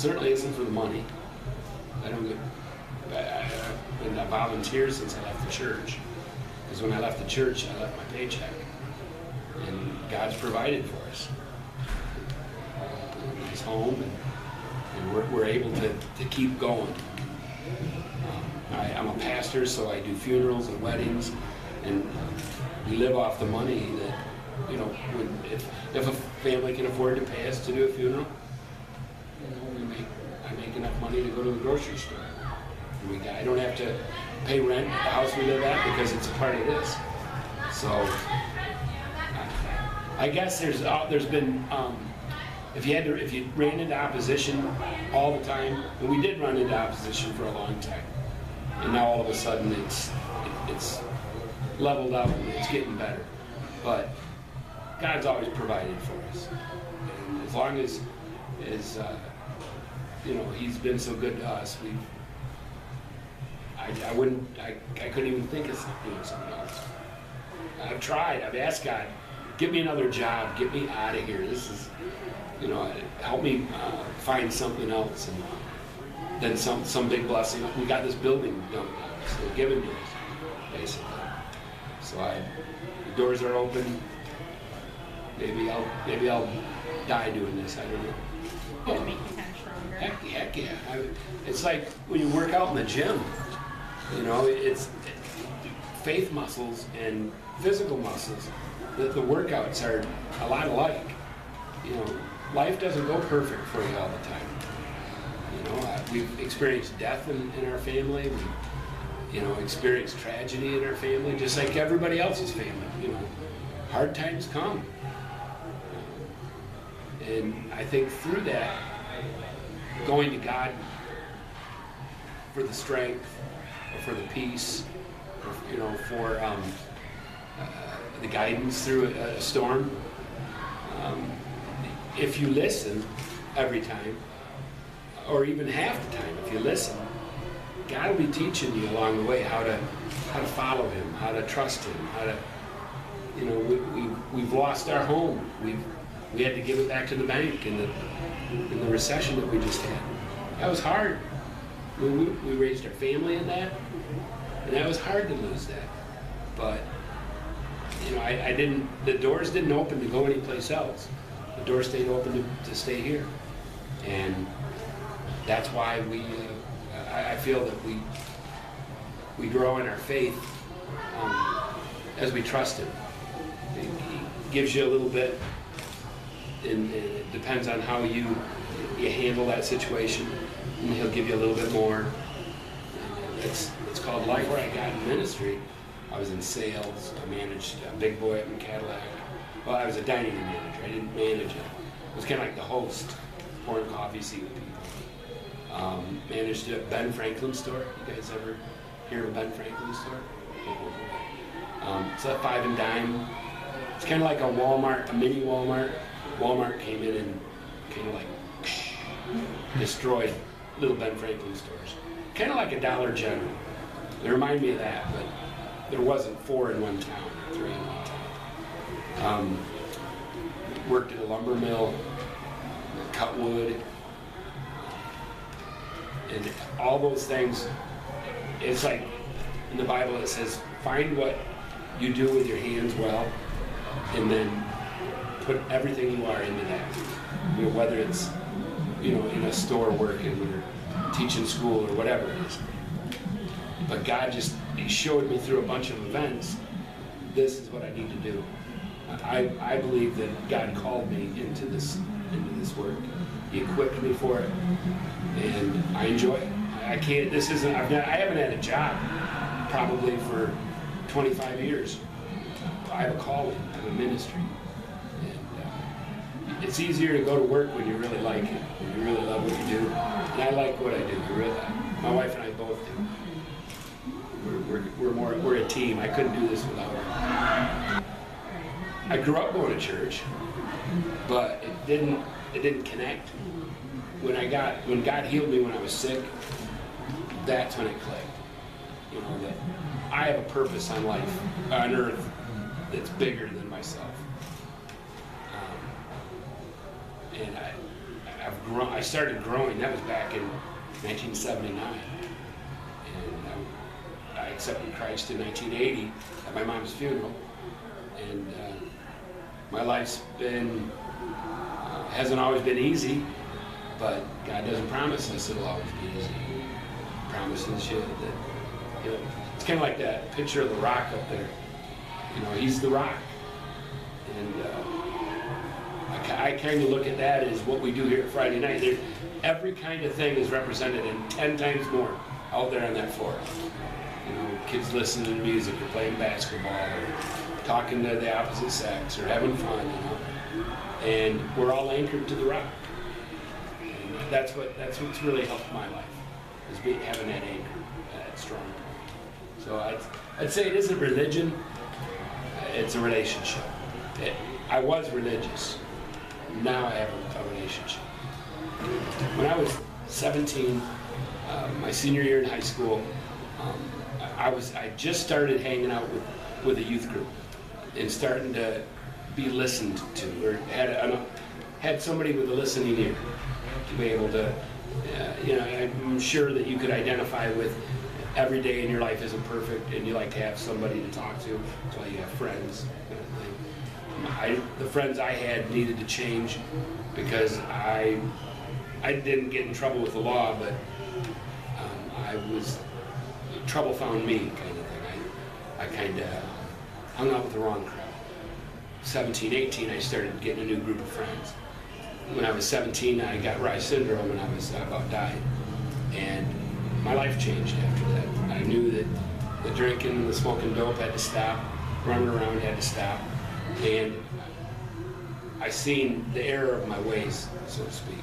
certainly isn't for the money. I've been a volunteer since I left the church. Because when I left the church, I left my paycheck. And God's provided for us. His home, and we're able to keep going. I'm a pastor, so I do funerals and weddings, and we live off the money that, you know, if a family can afford to pay us to do a funeral, you know, I make enough money to go to the grocery store. I don't have to pay rent at the house we live at because it's a part of this. So I guess there's been if you ran into opposition all the time, and we did run into opposition for a long time, and now all of a sudden it's leveled up and it's getting better. But God's always provided for us, and as long as you know, He's been so good to us, I couldn't even think of doing something else. I've tried. I've asked God, give me another job, get me out of here. This is, you know, help me find something else, and then some big blessing. We got this building done, so given to us, basically. So the doors are open. Maybe I'll die doing this. I don't know. It'll make you kind of stronger. Heck yeah. It's like when you work out in the gym. You know, it's faith muscles and physical muscles. The workouts are a lot alike. You know, life doesn't go perfect for you all the time. You know, we've experienced death in our family. We, you know, experienced tragedy in our family, just like everybody else's family. You know, hard times come. And I think through that, going to God for the strength, or for the peace, or, you know, for the guidance through a storm. If you listen every time, or even half the time, if you listen, God will be teaching you along the way how to follow Him, how to trust Him, how to, you know, we've lost our home. We had to give it back to the bank in the recession that we just had. That was hard. We raised our family in that, and that was hard to lose that. But, you know, the doors didn't open to go anyplace else. The doors stayed open to stay here. And that's why I feel that we grow in our faith as we trust Him. He gives you a little bit, and it depends on how you handle that situation, and He'll give you a little bit more. It's called life. Where I got in ministry, I was in sales. I managed a big boy up in Cadillac. Well, I was a dining room manager. I didn't manage it. I was kind of like the host, pouring coffee, seeing people. Managed a Ben Franklin store. You guys ever hear of a Ben Franklin store? It's a 5 and dime. It's kind of like a Walmart, a mini Walmart. Walmart came in and kind of like destroyed little Ben Franklin stores. Kind of like a Dollar General. They remind me of that, but there wasn't 4 in one town, 3 in one town. Worked at a lumber mill, cut wood, and all those things. It's like in the Bible it says, find what you do with your hands well, and then put everything you are into that. You know, whether it's, you know, in a store working or teaching school or whatever it is. But God He showed me through a bunch of events, this is what I need to do. I believe that God called me into this work. He equipped me for it, and I enjoy it. I haven't had a job probably for 25 years. I have a calling, I have a ministry. And it's easier to go to work when you really like it, when you really love what you do. And I like what I do. My wife and I both do. We're a team. I couldn't do this without her. I grew up going to church, but it didn't connect. When God healed me when I was sick, that's when it clicked. You know, that I have a purpose on life, on earth, that's bigger than myself. And I I started growing. That was back in 1979, and I accepted Christ in 1980 at my mom's funeral. And my life's been hasn't always been easy, but God doesn't promise us it'll always be easy. He promises you that, you know, it's kind of like that picture of the rock up there. You know, He's the rock, and I kind of look at that as what we do here at Friday night. Every kind of thing is represented in 10 times more out there on that floor. You know, kids listening to music or playing basketball or talking to the opposite sex or having fun, you know. And we're all anchored to the rock. And that's what's really helped my life, is having that anchor, that strong point. So I'd say it isn't religion, it's a relationship. I was religious. Now I have a relationship. When I was 17, my senior year in high school, I just started hanging out with a youth group and starting to be listened to, or had somebody with a listening ear to be able to, you know, I'm sure that you could identify with every day in your life isn't perfect, and you like to have somebody to talk to. That's why you have friends. The friends I had needed to change because I didn't get in trouble with the law, but trouble found me, kind of thing. I kind of hung out with the wrong crowd. 17, 18, I started getting a new group of friends. When I was 17, I got Eby syndrome, and I about died. And my life changed after that. I knew that the drinking and the smoking dope had to stop, running around had to stop, and I seen the error of my ways, so to speak.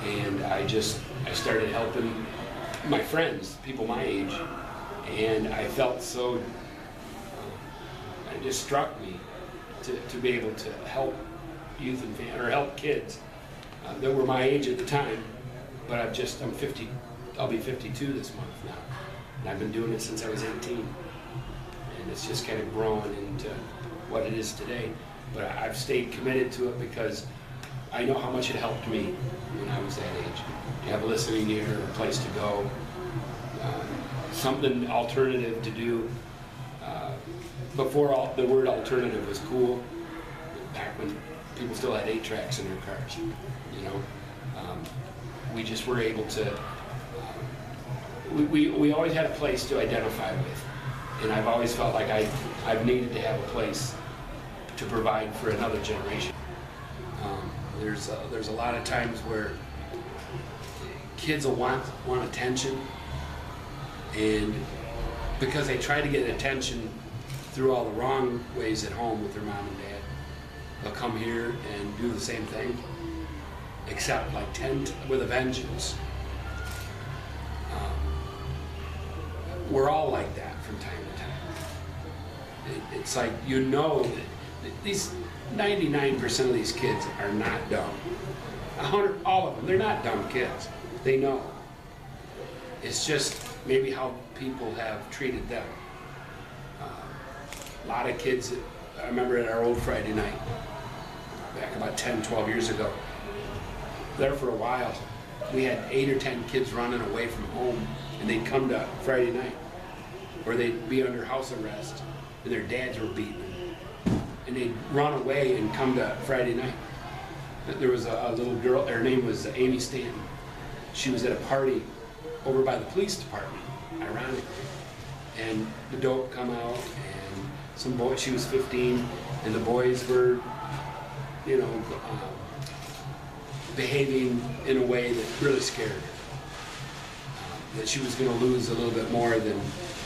And I started helping my friends, people my age, and I felt so, it just struck me to be able to help youth and family, or help kids that were my age at the time. But I'm 50, I'll be 52 this month now. And I've been doing it since I was 18. And it's just kind of growing into what it is today. But I've stayed committed to it because I know how much it helped me when I was that age. You have a listening ear, a place to go, something alternative to do. Before the word alternative was cool, back when people still had 8 tracks in their cars, you know, we just were able to, we always had a place to identify with. And I've always felt like I've needed to have a place to provide for another generation. There's a lot of times where kids will want attention, and because they try to get attention through all the wrong ways at home with their mom and dad, they'll come here and do the same thing, except like 10 with a vengeance. We're all like that from time to time. It's like, you know, that these 99% of these kids are not dumb. 100, all of them, they're not dumb kids. They know. It's just maybe how people have treated them. A lot of kids, I remember at our old Friday night, back about 10, 12 years ago, there for a while, we had 8 or 10 kids running away from home, and they'd come to Friday night, or they'd be under house arrest, and their dads were beating them. And they'd run away and come to Friday night. There was a little girl, her name was Amy Stanton. She was at a party over by the police department, ironically. And the dope come out, and some boy, she was 15, and the boys were, you know, behaving in a way that really scared her. That she was going to lose a little bit more than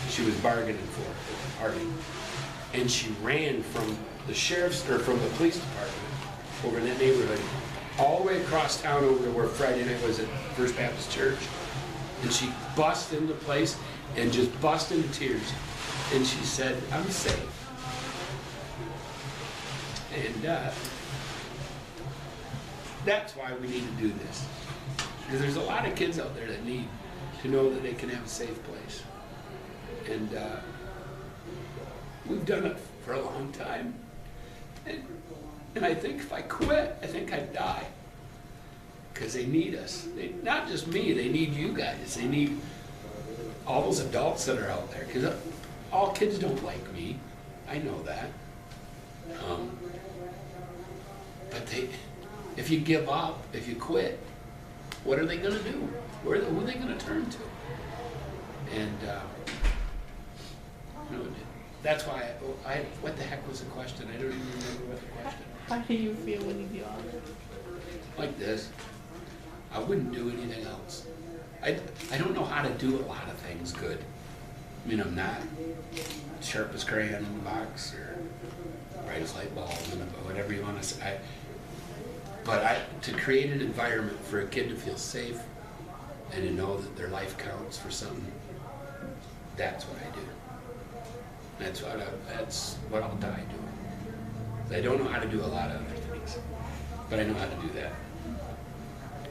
she was bargaining for at the party. And she ran from the sheriff's, or from the police department over in that neighborhood, all the way across town over to where Friday night was at First Baptist Church. And she bust into the place and just bust into tears. And she said, "I'm safe." And that's why we need to do this. Because there's a lot of kids out there that need to know that they can have a safe place. And we've done it for a long time. And I think if I quit, I think I'd die. because they need us. Not just me, they need you guys. They need all those adults that are out there, because all kids don't like me. I know that. But if you give up, if you quit, what are they going to do? Who are they going to turn to? And that's why what the heck was the question? I don't even remember what the question was. How do you feel when you give up? Like this. I wouldn't do anything else. I don't know how to do a lot of things good. I mean, I'm not sharpest crayon in the box or brightest light bulb, whatever you want to say. But to create an environment for a kid to feel safe and to know that their life counts for something, that's what I do. That's what I'll die doing. I don't know how to do a lot of other things, but I know how to do that.